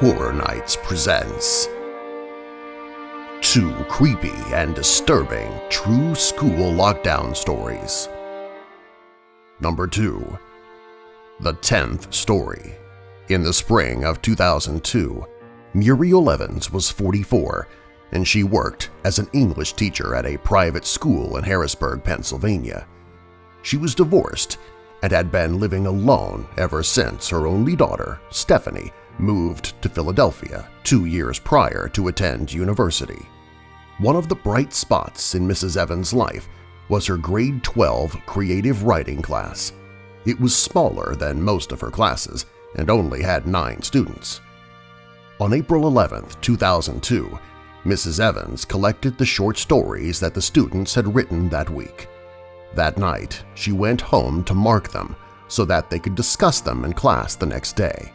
Horror Nights presents two creepy and disturbing true school lockdown stories. Number 2. The 10th Story. In the spring of 2002, Muriel Evans was 44 and she worked as an English teacher at a private school in Harrisburg, Pennsylvania. She was divorced and had been living alone ever since her only daughter, Stephanie, moved to Philadelphia 2 years prior to attend university. One of the bright spots in Mrs. Evans' life was her grade 12 creative writing class. It was smaller than most of her classes and only had 9 students. On April 11, 2002, Mrs. Evans collected the short stories that the students had written that week. That night, she went home to mark them so that they could discuss them in class the next day.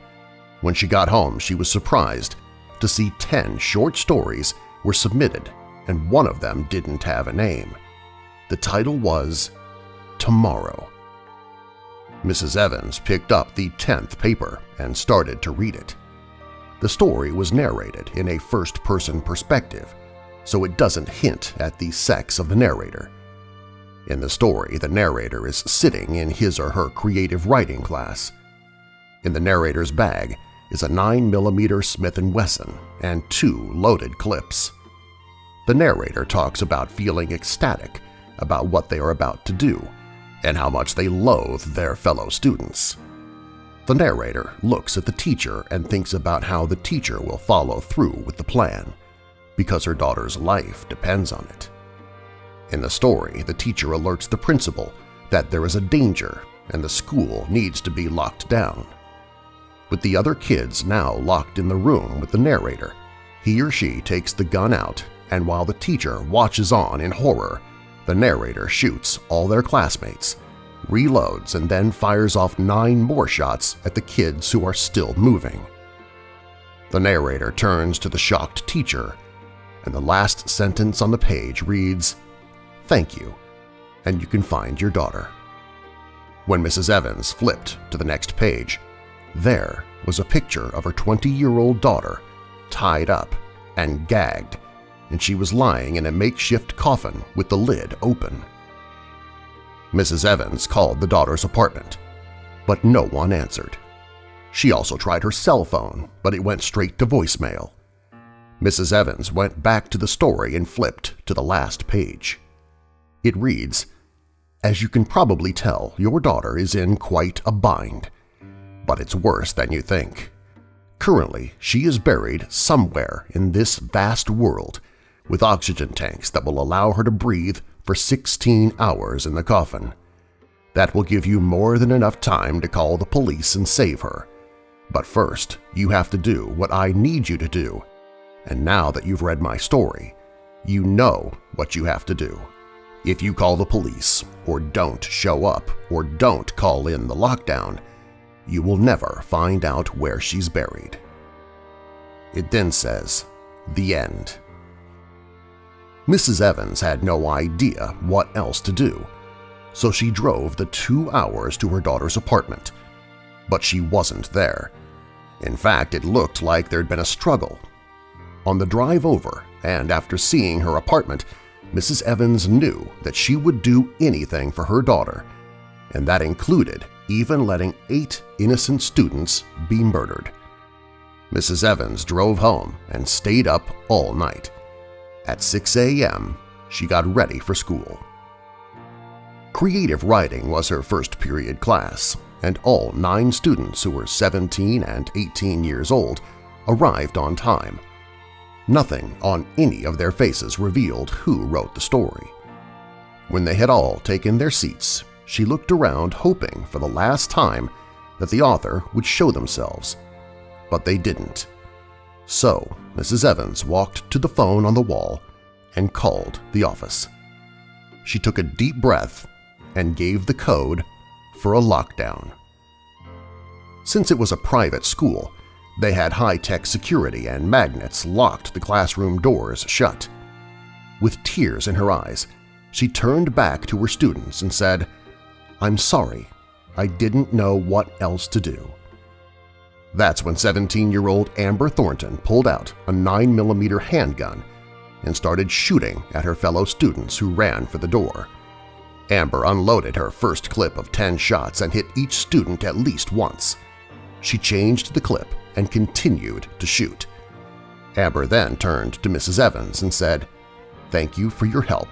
When she got home, she was surprised to see 10 short stories were submitted and one of them didn't have a name. The title was Tomorrow. Mrs. Evans picked up the 10th paper and started to read it. The story was narrated in a first-person perspective, so it doesn't hint at the sex of the narrator. In the story, the narrator is sitting in his or her creative writing class. In the narrator's bag is a 9mm Smith & Wesson and 2 loaded clips. The narrator talks about feeling ecstatic about what they are about to do and how much they loathe their fellow students. The narrator looks at the teacher and thinks about how the teacher will follow through with the plan, because her daughter's life depends on it. In the story, the teacher alerts the principal that there is a danger and the school needs to be locked down. With the other kids now locked in the room with the narrator, he or she takes the gun out, and while the teacher watches on in horror, the narrator shoots all their classmates, reloads, and then fires off 9 more shots at the kids who are still moving. The narrator turns to the shocked teacher, and the last sentence on the page reads, "Thank you, and you can find your daughter." When Mrs. Evans flipped to the next page, there was a picture of her 20-year-old daughter tied up and gagged, and she was lying in a makeshift coffin with the lid open. Mrs. Evans called the daughter's apartment, but no one answered. She also tried her cell phone, but it went straight to voicemail. Mrs. Evans went back to the story and flipped to the last page. It reads, "As you can probably tell, your daughter is in quite a bind. But it's worse than you think. Currently, she is buried somewhere in this vast world with oxygen tanks that will allow her to breathe for 16 hours in the coffin. That will give you more than enough time to call the police and save her. But first, you have to do what I need you to do. And now that you've read my story, you know what you have to do. If you call the police, or don't show up, or don't call in the lockdown, you will never find out where she's buried." It then says, "The end." Mrs. Evans had no idea what else to do, so she drove the 2 hours to her daughter's apartment. But she wasn't there. In fact, it looked like there'd been a struggle. On the drive over, and after seeing her apartment, Mrs. Evans knew that she would do anything for her daughter, and that included even letting 8 innocent students be murdered. Mrs. Evans drove home and stayed up all night. At 6 a.m., she got ready for school. Creative writing was her first period class, and all 9 students who were 17 and 18 years old arrived on time. Nothing on any of their faces revealed who wrote the story. When they had all taken their seats, she looked around hoping for the last time that the author would show themselves, but they didn't. So Mrs. Evans walked to the phone on the wall and called the office. She took a deep breath and gave the code for a lockdown. Since it was a private school, they had high-tech security and magnets locked the classroom doors shut. With tears in her eyes, she turned back to her students and said, "I'm sorry, I didn't know what else to do." That's when 17-year-old Amber Thornton pulled out a 9mm handgun and started shooting at her fellow students who ran for the door. Amber unloaded her first clip of 10 shots and hit each student at least once. She changed the clip and continued to shoot. Amber then turned to Mrs. Evans and said, "Thank you for your help,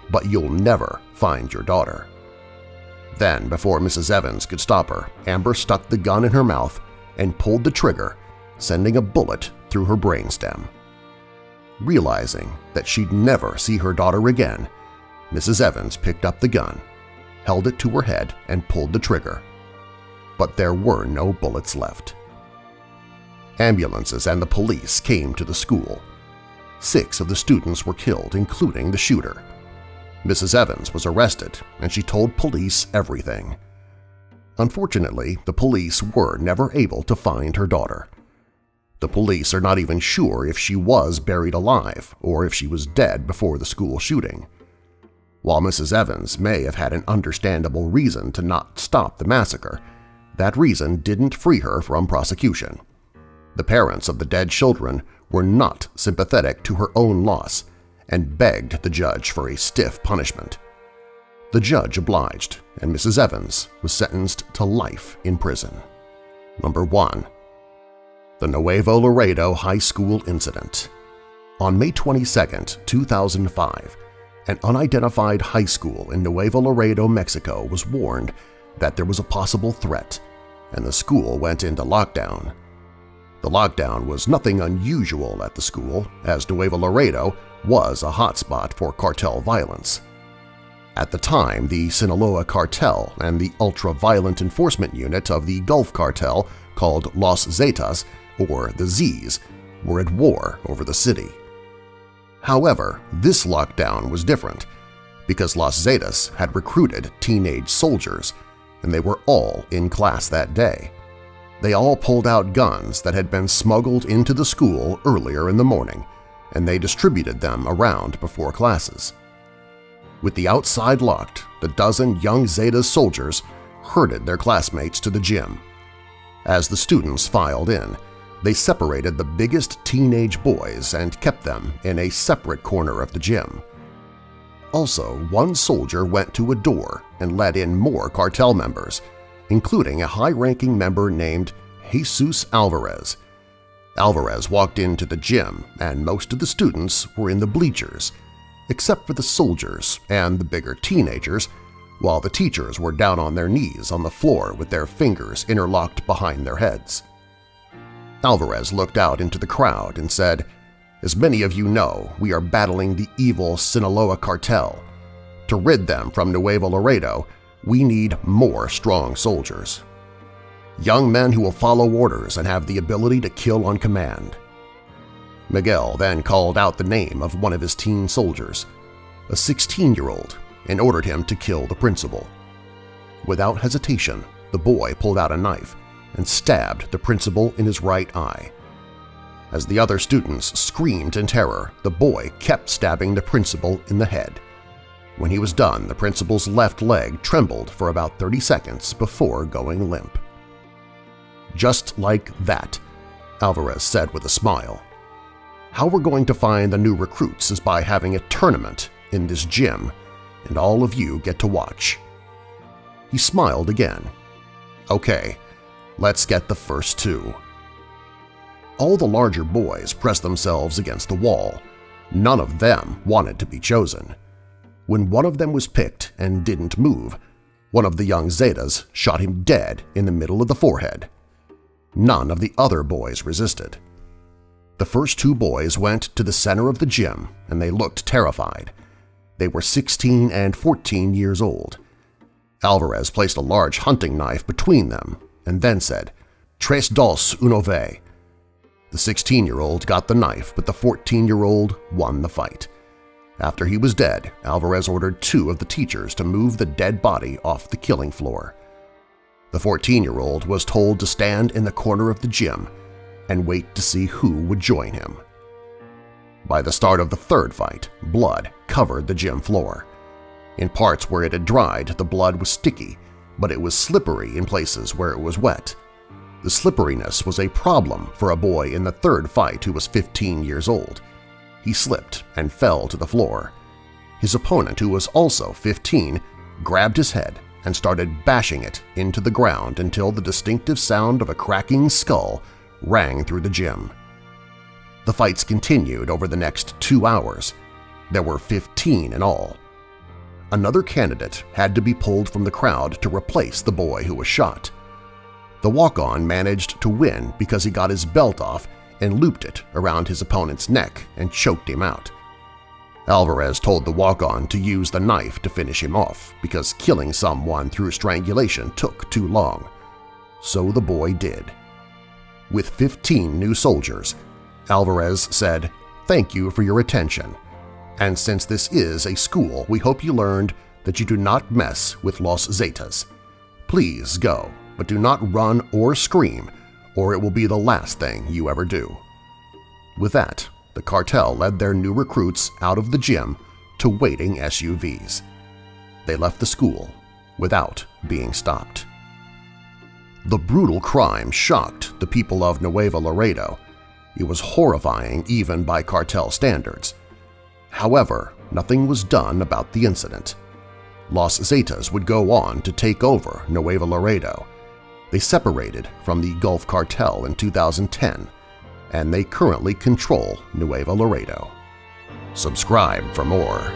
but you'll never find your daughter." Then, before Mrs. Evans could stop her, Amber stuck the gun in her mouth and pulled the trigger, sending a bullet through her brainstem. Realizing that she'd never see her daughter again, Mrs. Evans picked up the gun, held it to her head, and pulled the trigger. But there were no bullets left. Ambulances and the police came to the school. 6 of the students were killed, including the shooter. Mrs. Evans was arrested, and she told police everything. Unfortunately, the police were never able to find her daughter. The police are not even sure if she was buried alive or if she was dead before the school shooting. While Mrs. Evans may have had an understandable reason to not stop the massacre, that reason didn't free her from prosecution. The parents of the dead children were not sympathetic to her own loss and begged the judge for a stiff punishment. The judge obliged, and Mrs. Evans was sentenced to life in prison. Number 1. The Nuevo Laredo High School Incident. On May 22, 2005, an unidentified high school in Nuevo Laredo, Mexico was warned that there was a possible threat, and the school went into lockdown. The lockdown was nothing unusual at the school, as Nuevo Laredo was a hotspot for cartel violence. At the time, the Sinaloa Cartel and the ultra-violent enforcement unit of the Gulf Cartel called Los Zetas, or the Z's, were at war over the city. However, this lockdown was different because Los Zetas had recruited teenage soldiers, and they were all in class that day. They all pulled out guns that had been smuggled into the school earlier in the morning, and they distributed them around before classes. With the outside locked, the dozen young Zetas soldiers herded their classmates to the gym. As the students filed in, they separated the biggest teenage boys and kept them in a separate corner of the gym. Also, one soldier went to a door and let in more cartel members, including a high-ranking member named Jesus Alvarez. Alvarez walked into the gym, and most of the students were in the bleachers, except for the soldiers and the bigger teenagers, while the teachers were down on their knees on the floor with their fingers interlocked behind their heads. Alvarez looked out into the crowd and said, "As many of you know, we are battling the evil Sinaloa Cartel. To rid them from Nuevo Laredo, we need more strong soldiers. Young men who will follow orders and have the ability to kill on command." Miguel then called out the name of one of his teen soldiers, a 16-year-old, and ordered him to kill the principal. Without hesitation, the boy pulled out a knife and stabbed the principal in his right eye. As the other students screamed in terror, the boy kept stabbing the principal in the head. When he was done, the principal's left leg trembled for about 30 seconds before going limp. "Just like that," Alvarez said with a smile. "How we're going to find the new recruits is by having a tournament in this gym, and all of you get to watch." He smiled again. "Okay, let's get the first 2. All the larger boys pressed themselves against the wall. None of them wanted to be chosen. When one of them was picked and didn't move, one of the young Zetas shot him dead in the middle of the forehead. None of the other boys resisted. The first 2 boys went to the center of the gym, and they looked terrified. They were 16 and 14 years old. Alvarez placed a large hunting knife between them and then said, "Tres, dos, uno ve." The 16-year-old got the knife, but the 14-year-old won the fight. After he was dead, Alvarez ordered 2 of the teachers to move the dead body off the killing floor. The 14-year-old was told to stand in the corner of the gym and wait to see who would join him. By the start of the 3rd fight, blood covered the gym floor. In parts where it had dried, the blood was sticky, but it was slippery in places where it was wet. The slipperiness was a problem for a boy in the third fight who was 15 years old. He slipped and fell to the floor. His opponent, who was also 15, grabbed his head and started bashing it into the ground until the distinctive sound of a cracking skull rang through the gym. The fights continued over the next 2 hours. There were 15 in all. Another candidate had to be pulled from the crowd to replace the boy who was shot. The walk-on managed to win because he got his belt off and looped it around his opponent's neck and choked him out. Alvarez told the walk-on to use the knife to finish him off because killing someone through strangulation took too long. So the boy did. With 15 new soldiers, Alvarez said, "Thank you for your attention. And since this is a school, we hope you learned that you do not mess with Los Zetas. Please go, but do not run or scream, or it will be the last thing you ever do." With that, the cartel led their new recruits out of the gym to waiting SUVs. They left the school without being stopped. The brutal crime shocked the people of Nuevo Laredo. It was horrifying even by cartel standards. However, nothing was done about the incident. Los Zetas would go on to take over Nuevo Laredo. They separated from the Gulf Cartel in 2010, and they currently control Nuevo Laredo. Subscribe for more.